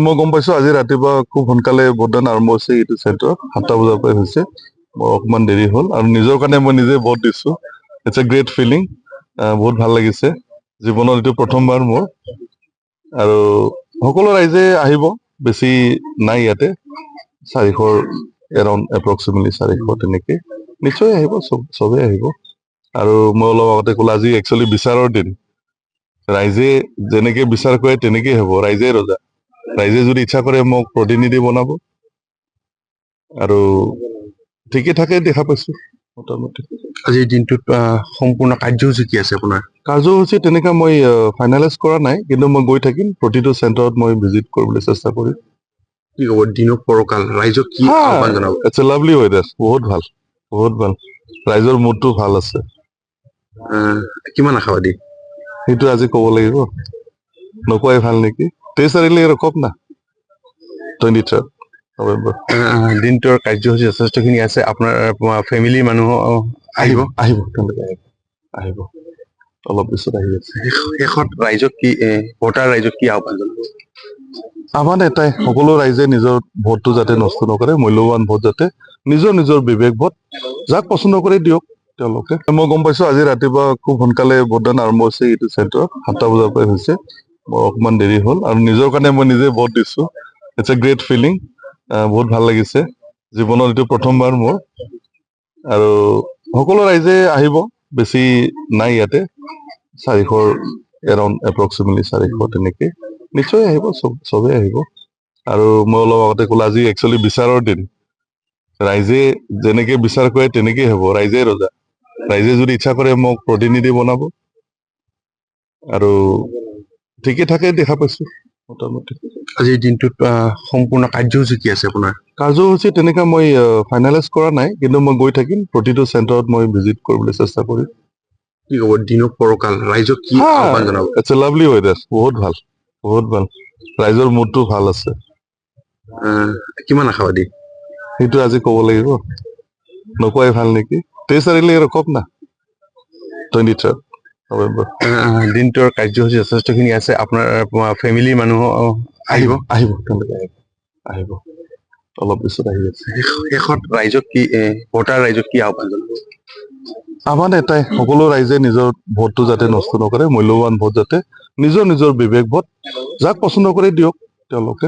মই গম পাইছো আজি ৰাতিপুৱা খুব সোনকালে ভোটদান আৰম্ভ হৈছে এইটো চেণ্টাৰত 7টা বজাৰ পৰা হৈছে মই অকমান দেৰি হ'ল আৰু নিজৰ কাৰণে মই নিজে ভোট দিছো ইটস এ গ্ৰেট ফিলিং বহুত ভাল লাগিছে জীৱনত এইটো প্ৰথমবাৰ মোৰ আৰু সকলো ৰাইজে আহিব বেছি নাই ইয়াতে 400 এৰাউণ্ড এপ্ৰক্সিমেটলি 400 তেনেকে নিশ্চয় আহিব চবেই আহিব আৰু মই অলপ আগতে ক'লো আজি একচুৱেলি বিচাৰৰ দিন ৰাইজে যেনেকে বিচাৰ কৰে তেনেকেই হ'ব ৰাইজে ৰজা ৰাইজে যদি ইচ্ছা কৰে মোক প্ৰতিনিধি বনাব আৰু ঠিকে থাকে দেখা পাইছো মোটামুটি আজিৰ দিনটোত সম্পূৰ্ণ কাৰ্যসূচী কি আছে আপোনাৰ কাৰ্যসূচী তেনেকা মই ফাইনেলাইজ কৰা নাই কিন্তু মই গৈ থাকিম প্ৰতিটো চেণ্টাৰত মই ভিজিট কৰিবলৈ চেষ্টা কৰিম কি ক'ব দিনক পৰকাল ৰাইজক কি আহ্বান জনাব ইটস এ লাভলি ৱেডাৰ বহুত ভাল ৰাইজৰ মুডটো ভাল আছে কিমান আশাবাদী সেইটো আজি ক'ব লাগিব নকোৱাই ভাল নেকি 23 তাৰিখলৈ ৰখক না 23 নৱেম্বৰ দিনটোৰ কাৰ্যসূচী যথেষ্টখিনি আছে আপোনাৰ ফেমিলি মানুহ আহিব আহিব অলপ পিছত আহি আছে শেষত ৰাইজক কি ভোটাৰ ৰাইজক কি আহ্বান জনাব আহ্বান এটাই সকলো ৰাইজে নিজৰ ভোটটো যাতে নষ্ট নকৰে মূল্যৱান ভোট যাতে নিজৰ বিবেক ভোট যাক পচন্দ কৰে দিয়ক তেওঁলোকে মই গম পাইছো আজি ৰাতিপুৱা খুব সোনকালে ভোটদান আৰম্ভ হৈছে এইটো চেণ্টাৰত 7টা বজাৰ পৰা হৈছে মই অকমান দেৰি হ'ল আৰু নিজৰ কাৰণে মই নিজে ভোট দিছো ইটস এ গ্ৰেট ফিলিং বহুত ভাল লাগিছে জীৱনত এইটো প্ৰথমবাৰ মোৰ আৰু সকলো ৰাইজে আহিব বেছি নাই ইয়াতে 400 এৰাউণ্ড এপ্ৰক্সিমেটলি 400 তেনেকে নিশ্চয় আহিব চবেই আহিব আৰু মই অলপ আগতে ক'লো আজি একচুৱেলি বিচাৰৰ দিন ৰাইজে যেনেকে বিচাৰ কৰে তেনেকেই হ'ব ৰাইজে ৰজা ৰাইজে যদি ইচ্ছা কৰে মোক প্ৰতিনিধি বনাব আৰু ঠিকে থাকে দেখা পাইছো মোটামুটি আজিৰ দিনটোত সম্পূৰ্ণ কাৰ্যসূচী কি আছে আপোনাৰ কাৰ্যসূচী তেনেকা মই ফাইনেলাইজ কৰা নাই কিন্তু মই গৈ থাকিম প্ৰতিটো চেণ্টাৰত মই ভিজিট কৰিবলৈ চেষ্টা কৰিম কি ক'ব দিনক পৰকাল ৰাইজক কি আহ্বান জনাব ইটস এ লাভলি ৱেডাৰ বহুত ভাল ৰাইজৰ মুডটো ভাল আছে কিমান আশাবাদী সেইটো আজি ক'ব লাগিব নকোৱাই ভাল নেকি 23 তাৰিখলৈ ৰখক না 23 নৱেম্বৰ দিনটোৰ কাৰ্যসূচী যথেষ্টখিনি আছে আপোনাৰ ফেমিলি মানুহ আহিব আহিব অলপ পিছত আহি আছে শেষত ৰাইজক কি ভোটাৰ ৰাইজক কি আহ্বান জনাব আহ্বান এটাই সকলো ৰাইজে নিজৰ ভোটটো যাতে নষ্ট নকৰে মূল্যৱান ভোট যাতে নিজৰ বিবেক ভোট যাক পচন্দ কৰে দিয়ক তেওঁলোকে